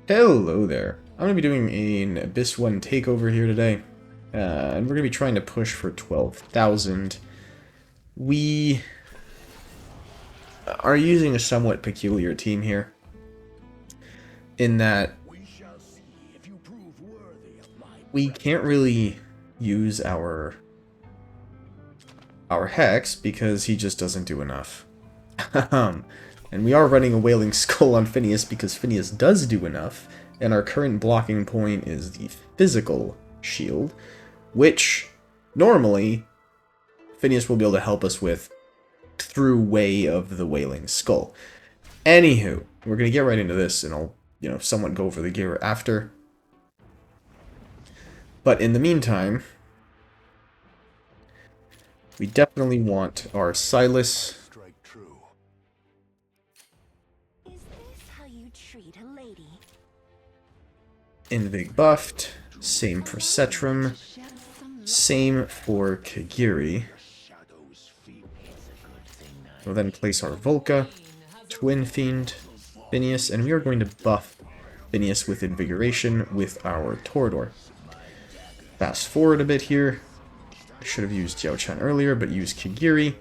Hello there. I'm going to be doing an Abyss 1 takeover here today, and we're going to be trying to push for 12,000. We are using a somewhat peculiar team here, in that we can't really use our Hex because he just doesn't do enough. And we are running a Wailing Skull on Phineas because Phineas does do enough, and our current blocking point is the physical shield, which normally Phineas will be able to help us with through way of the Wailing Skull. Anywho, we're going to get right into this, and I'll, somewhat go over the gear after. But in the meantime, we definitely want our Silas. Invig buffed. Same for Setram. Same for Kigiri. We'll then place our Volka, Twinfiend, Phineas, and we are going to buff Phineas with Invigoration with our Torodor. Fast forward a bit here. I should have used Diaochan earlier, but use Kigiri.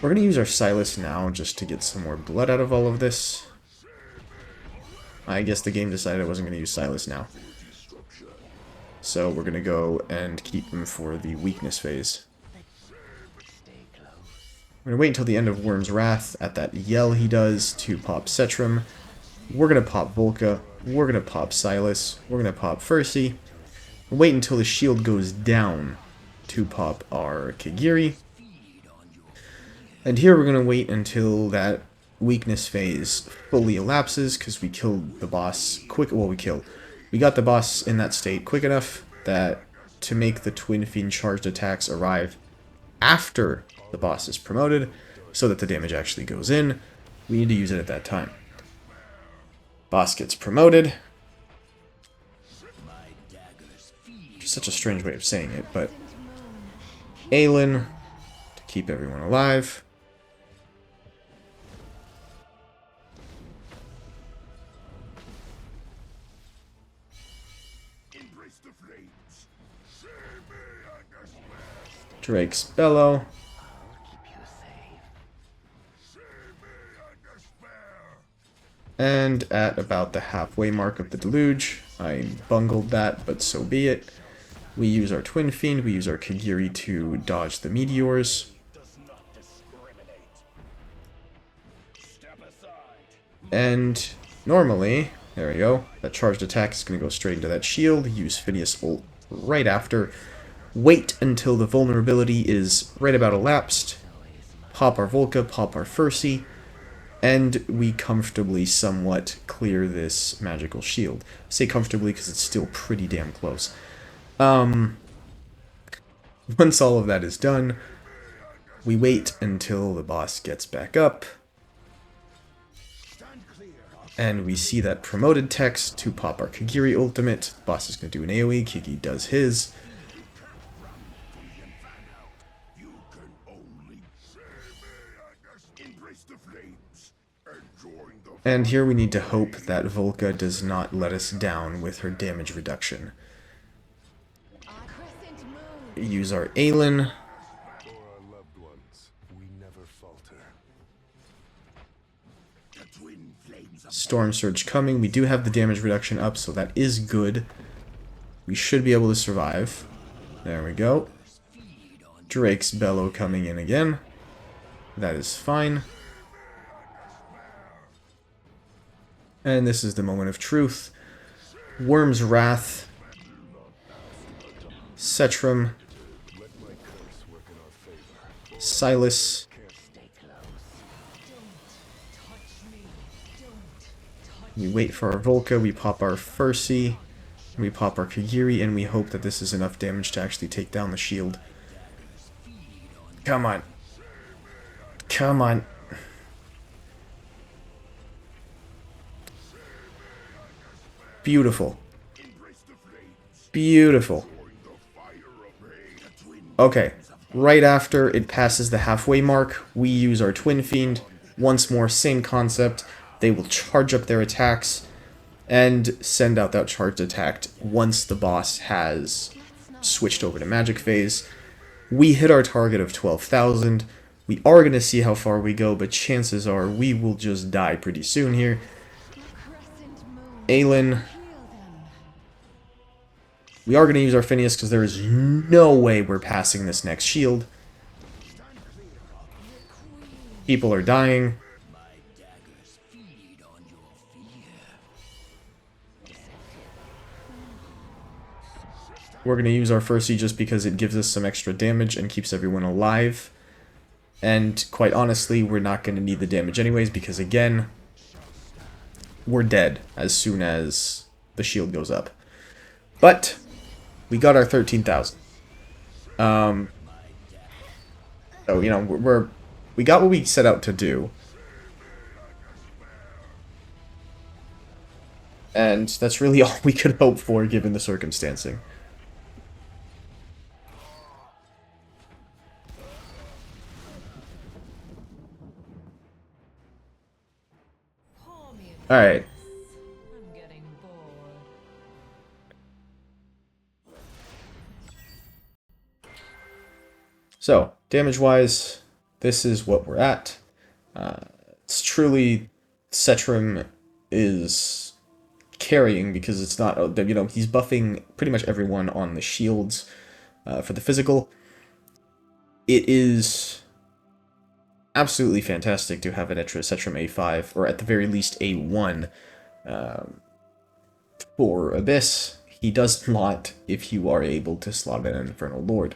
We're going to use our Silas now just to get some more blood out of all of this. I guess the game decided I wasn't going to use Silas now. So we're going to go and keep him for the weakness phase. We're going to wait until the end of Worm's Wrath at that yell he does to pop Setram. We're going to pop Volka. We're going to pop Silas. We're going to pop Ferssi. We'll wait until the shield goes down to pop our Kigiri. And here we're going to wait until that weakness phase fully elapses, because we killed the boss quick. Well, we got the boss in that state quick enough that to make the Twinfiend charged attacks arrive after the boss is promoted, so that the damage actually goes in, we need to use it at that time. Boss gets promoted. Such a strange way of saying it, but Aylin to keep everyone alive. Drake's Bellow. And at about the halfway mark of the deluge, I bungled that, but so be it. We use our Twinfiend, we use our Kigiri to dodge the meteors. And normally, there we go, that charged attack is going to go straight into that shield. Use Phineas ult right after. Wait until the vulnerability is right about elapsed. Pop our Volka, pop our Ferssi, and we comfortably somewhat clear this magical shield. I say comfortably because it's still pretty damn close. Once all of that is done, we wait until the boss gets back up. And we see that promoted text to pop our Kigiri ultimate. The boss is going to do an AoE, Kiki does his. And here we need to hope that Volka does not let us down with her damage reduction. Use our Aylin. Storm Surge coming. We do have the damage reduction up, so that is good. We should be able to survive. There we go. Drake's Bellow coming in again. That is fine. And this is the moment of truth. Worm's Wrath. Setram. Silas. We wait for our Volka, we pop our Ferssi, we pop our Kigiri, and we hope that this is enough damage to actually take down the shield. Come on. Come on. Beautiful. Beautiful. Okay. Right after it passes the halfway mark, we use our Twinfiend. Once more, same concept. They will charge up their attacks and send out that charged attack once the boss has switched over to magic phase. We hit our target of 12,000. We are going to see how far we go, but chances are we will just die pretty soon here. Aylin. We are going to use our Phineas because there is no way we're passing this next shield. People are dying. We're going to use our Ferssi just because it gives us some extra damage and keeps everyone alive. And quite honestly, we're not going to need the damage anyways because, again, we're dead as soon as the shield goes up. But we got our 13,000. So, you know, we got what we set out to do. And that's really all we could hope for given the circumstancing. Alright. So, damage-wise, this is what we're at. It's truly... Setram is carrying because it's not... You know, he's buffing pretty much everyone on the shields for the physical. It is absolutely fantastic to have an extra Setram A5, or at the very least A1, for Abyss. He does not if you are able to slot in an Infernal Lord.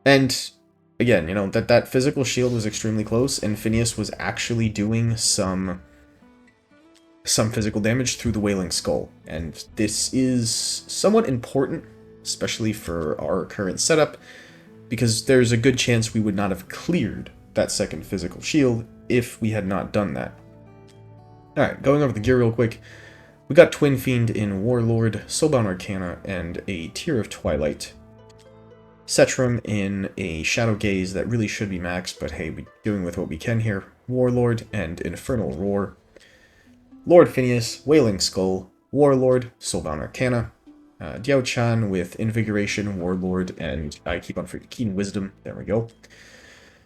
And again, you know, that physical shield was extremely close, and Phineas was actually doing some physical damage through the Wailing Skull. And this is somewhat important, especially for our current setup, because there's a good chance we would not have cleared that second physical shield if we had not done that. Alright, going over the gear real quick. We got Twinfiend in Warlord, Soulbound Arcana, and a Tear of Twilight. Setram in a Shadow Gaze that really should be maxed, but hey, we're doing with what we can here. Warlord and Infernal Roar. Lord Phineas, Wailing Skull, Warlord, Soulbound Arcana. Diaochan with Invigoration, Warlord, and I keep on forgetting Keen Wisdom. There we go.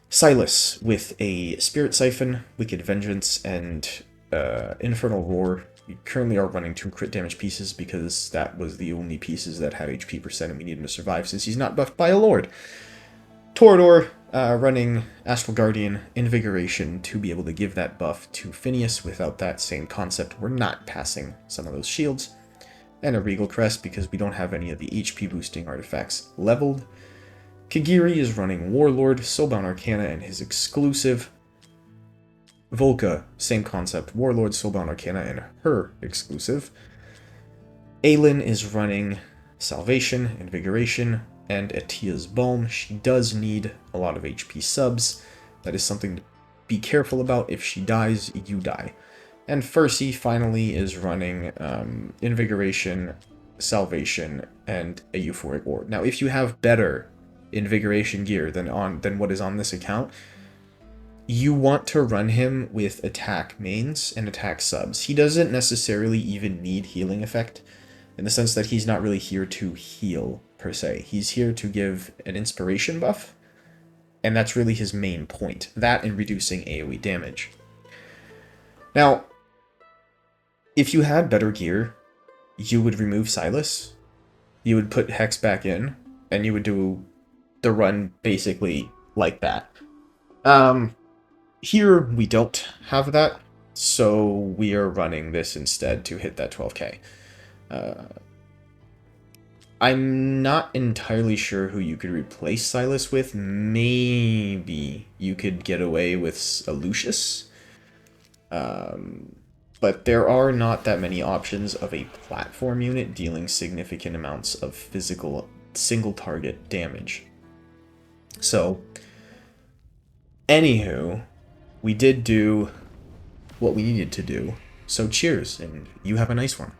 Silas with a Spirit Siphon, Wicked Vengeance, and Infernal Roar. We currently are running 2 crit damage pieces because that was the only pieces that had HP percent and we need him to survive since he's not buffed by a Lord. Torodor running Astral Guardian, Invigoration to be able to give that buff to Phineas. Without that same concept, we're not passing some of those shields. And a Regal Crest because we don't have any of the HP boosting artifacts leveled. Kigiri is running Warlord, Soulbound Arcana, and his exclusive. Volka, same concept, Warlord, Soulbound Arcana, and her exclusive. Aylin is running Salvation, Invigoration, and Atia's Balm. She does need a lot of HP subs. That is something to be careful about. If she dies, you die. And Ferssi finally is running Invigoration, Salvation, and a Euphoric Orb. Now, if you have better Invigoration gear than what is on this account, you want to run him with attack mains and attack subs. He doesn't necessarily even need healing effect, in the sense that he's not really here to heal, per se. He's here to give an inspiration buff, and that's really his main point. That and reducing AoE damage. Now, if you had better gear, you would remove Silas, you would put Hex back in, and you would do the run basically like that. Here, we don't have that, so we are running this instead to hit that 12k. I'm not entirely sure who you could replace Silas with. Maybe you could get away with a Lucius. But there are not that many options of a platform unit dealing significant amounts of physical single-target damage. So, anywho, we did do what we needed to do. So cheers, and you have a nice one.